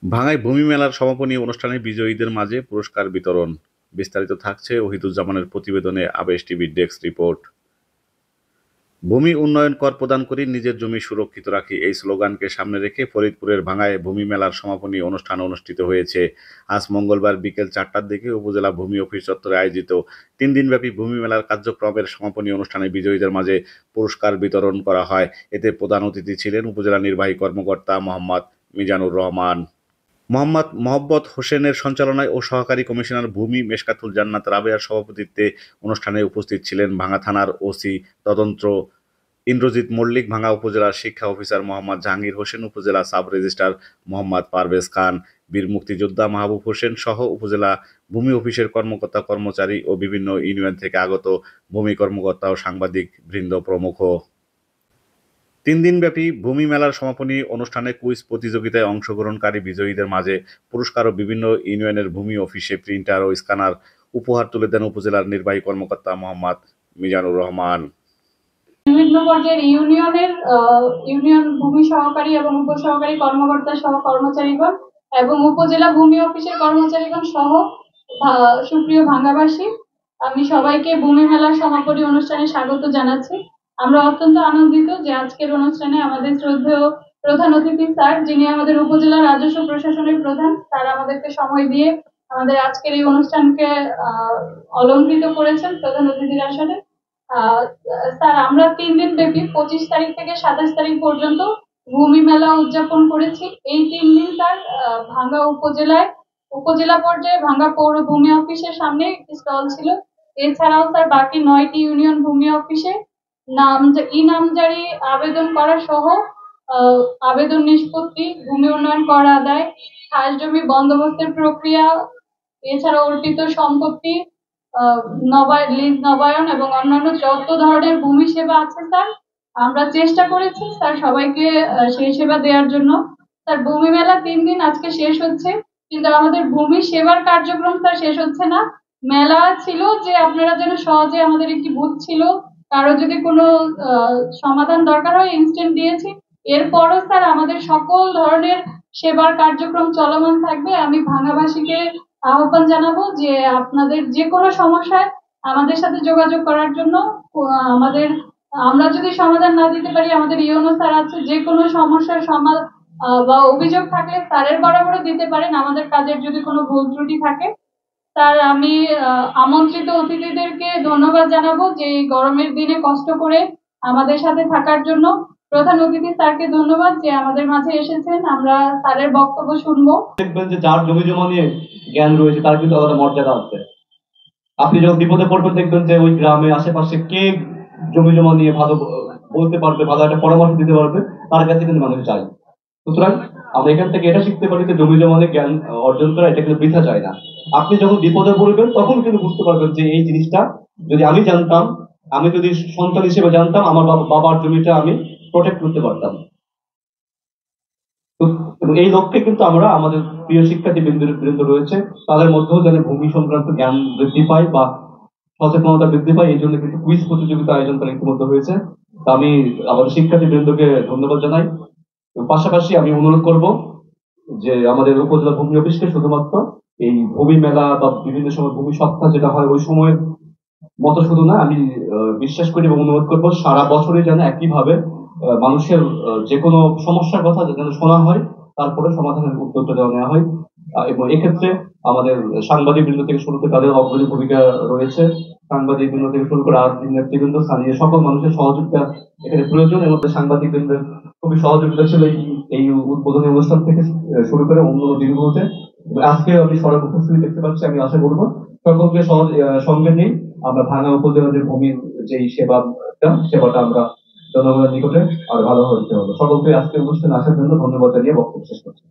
ভাঙায় ভূমি মেলার সমাপনী অনুষ্ঠানে বিজয়ীদের মাঝে পুরস্কার বিতরণ। বিস্তারিত থাকছে ওহিদুজ্জামানের প্রতিবেদনে। আবেশ টিভির ডেস্ক রিপোর্ট। ভূমি উন্নয়ন কর প্রদান করি, নিজের জমি সুরক্ষিত রাখি, এই স্লোগানকে সামনে রেখে ফরিদপুরের ভাঙায় ভূমি মেলার সমাপনী অনুষ্ঠান অনুষ্ঠিত হয়েছে। আজ মঙ্গলবার বিকেল 4টার দিকে উপজেলা ভূমি অফিস চত্বরে আয়োজিত 3 দিনব্যাপী ভূমি মেলার কার্যক্রমের সমাপনী অনুষ্ঠানে বিজয়ীদের মাঝে পুরস্কার বিতরণ করা হয়। এতে প্রধান অতিথি ছিলেন উপজেলা নির্বাহী কর্মকর্তা মোহাম্মদ মিজানুর রহমান। মোহাম্মদ মহব্বত হোসেনের সঞ্চালনায় ও সহকারী কমিশনার ভূমি মেশকাতুল জান্নাত রাবেয়ার সভাপতিত্বে অনুষ্ঠানে উপস্থিত ছিলেন ভাঙ্গা থানার ওসি তদন্ত ইন্দ্রজিৎ মল্লিক, ভাঙ্গা উপজেলার শিক্ষা অফিসার মোহাম্মদ জাহাঙ্গীর হোসেন, উপজেলা সাব রেজিস্ট্রার মোহাম্মদ পারভেজ খান, বীর মুক্তিযোদ্ধা মাহবুব হোসেন সহ উপজেলা ভূমি অফিসের কর্মকর্তা কর্মচারী ও বিভিন্ন ইউনিয়ন থেকে আগত ভূমি কর্মকর্তা ও সাংবাদিক বৃন্দ প্রমুখ। 3 দিনব্যাপী ভূমি মেলার সমাপনী অনুষ্ঠানে কুইজ প্রতিযোগিতায় অংশগ্রহণকারী বিজয়ীদের মাঝে পুরস্কার ও বিভিন্ন ইউনিয়নের ভূমি অফিসে প্রিন্টার ও স্ক্যানার উপহার তুলে দেন উপজেলার নির্বাহী কর্মকর্তা মোহাম্মদ মিজানুর রহমান। বিভিন্ন পর্যায়ের ইউনিয়ন ভূমি সহকারী এবং উপসহকারী কর্মকর্তা সহ কর্মচারীগণ এবং উপজেলা ভূমি অফিসের কর্মচারীগণ সহ সুপ্রিয় ভাঙ্গাবাসী, আমি সবাইকে ভূমি মেলার সমাপনী অনুষ্ঠানে স্বাগত জানাচ্ছি। আমরা অত্যন্ত আনন্দিত যে আজকের অনুষ্ঠানে আমাদের শ্রদ্ধেয় প্রধান অতিথি স্যার, যিনি আমাদের উপজেলা রাজস্ব প্রশাসনের প্রধান, তারা আমাদেরকে সময় দিয়ে আমাদের আজকের এই অনুষ্ঠানকে অলংকৃত করেছেন প্রধান অতিথির আসনে। স্যার, আমরা 3 দিন ব্যাপী 25 তারিখ থেকে 27 তারিখ পর্যন্ত ভূমি মেলা উদযাপন করেছি। এই 3 দিন স্যার ভাঙ্গা উপজেলা পর্যায়ে ভাঙ্গা পৌর ভূমি অফিসের সামনে একটি স্টল ছিল। এছাড়াও স্যার বাকি 9টি ইউনিয়ন ভূমি অফিসে নামজারি আবেদন করা সহ আবেদন নিষ্পত্তি, ভূমি উন্নয়ন কর আদায়, খাস জমি বন্দোবস্তের প্রক্রিয়া, এছাড়া অর্পিত সম্পত্তি লিজ নবায়ন এবং অন্যান্য যত ধরনের ভূমি সেবা আছে স্যার, আমরা চেষ্টা করেছি স্যার সবাইকে সেই সেবা দেওয়ার জন্য। স্যার, ভূমি মেলা 3 দিন আজকে শেষ হচ্ছে, কিন্তু আমাদের ভূমি সেবার কার্যক্রম স্যার শেষ হচ্ছে না। মেলা ছিল যে আপনারা যেন সহজে, আমাদের একটি বুথ ছিল, কারো যদি কোনো সমাধান দরকার হয় ইনস্ট্যান্ট দিয়েছি। এরপরও স্যার আমাদের সকল ধরনের সেবার কার্যক্রম চলমান থাকবে। আমি ভাঙ্গাবাসীকে আহ্বান জানাবো যে আপনাদের যে কোনো সমস্যায় আমাদের সাথে যোগাযোগ করার জন্য। আমাদের আমরা যদি সমাধান না দিতে পারি, আমাদের ইউনো স্যার আছে, যে কোনো সমস্যার সমাধান বা অভিযোগ থাকলে স্যারের বরাবরও দিতে পারেন, আমাদের কাজের যদি কোনো ভুল ত্রুটি থাকে। স্যার, আমি আমন্ত্রিত অতিথিদেরকে ধন্যবাদ জানাবো যে এই গরমের দিনে কষ্ট করে আমাদের সাথে থাকার জন্য। প্রধান অতিথি স্যারকে ধন্যবাদ যে আমাদের মাঝে এসেছেন, আমরা স্যারের বক্তব্য শুনবো। দেখবেন যে যার জমি জমা নিয়ে জ্ঞান রয়েছে তার কিন্তু আলাদা মর্যাদা আছে। আপনি যখন বিপদে পড়বেন দেখবেন যে ওই গ্রামে আশেপাশে কে জমি জমা নিয়ে ভালো বলতে পারবে, ভালো একটা পরামর্শ দিতে পারবে, তার কাছে কিন্তু মানুষ চাই। সুতরাং আমরা এখান থেকে এটা শিখতে পারি যে জমি জমা নিয়ে জ্ঞান অর্জন করা এটা কিন্তু বৃথা যায় না। আপনি যখন বিপদে পড়বেন তখন কিন্তু বুঝতে পারবেন যে এই জিনিসটা যদি আমি জানতাম, আমি যদি সন্তান হিসেবে জানতাম, আমার বাবার জমিটা আমি প্রোটেক্ট করতে পারতাম। এই লক্ষ্যে কিন্তু আমরা আমাদের প্রিয় শিক্ষার্থী বৃন্দ রয়েছে, তাদের মধ্যেও যেন ভূমি সংক্রান্ত জ্ঞান বৃদ্ধি পায় বা সচেতনতা বৃদ্ধি পায়, এই জন্য কিন্তু কুইজ প্রতিযোগিতা আয়োজন করা ইতিমধ্যে হয়েছে। আমি আমাদের শিক্ষার্থী বৃন্দকে ধন্যবাদ জানাই। পাশাপাশি আমি অনুরোধ করব যে আমাদের উপজেলা ভূমি অফিসকে শুধুমাত্র এই ভূমি মেলা বা বিভিন্ন সময় ভূমি সপ্তাহ যেটা হয় ওই সময়ের মতো শুধু না, আমি বিশ্বাস করি এবং অনুরোধ করবো সারা বছরই যেন একইভাবে মানুষের যে কোনো সমস্যার কথা যেন শোনা হয়, তারপরে সমাধানের উদ্যোগটা যেন নেওয়া হয়। এবং এক্ষেত্রে আমাদের সাংবাদিক বৃন্দ থেকে শুরু করে তাদের অগ্রণী ভূমিকা রয়েছে। সাংবাদিক বৃন্দ থেকে শুরু করে আজ নেতৃবৃন্দ, স্থানীয় সকল মানুষের সহযোগিতা এখানে প্রয়োজন। এর মধ্যে সাংবাদিক বৃন্দের খুবই সহযোগিতা ছিল এই উদ্বোধনী অনুষ্ঠান থেকে শুরু করে অন্য দিনগুলোতে। আজকে আমি সড়ক উপস্থিতি দেখতে পাচ্ছি, আমি আশা করবো সকলকে সঙ্গে নিয়ে আমরা ভাঙা উপজেলার যে ভূমির যে সেবাটা আমরা জনগণের নিকটে আর ভালোভাবে দিতে হবে। সকলকে আজকে অনুষ্ঠানে আসার জন্য ধন্যবাদ জানিয়ে বক্তব্য শেষ করছি।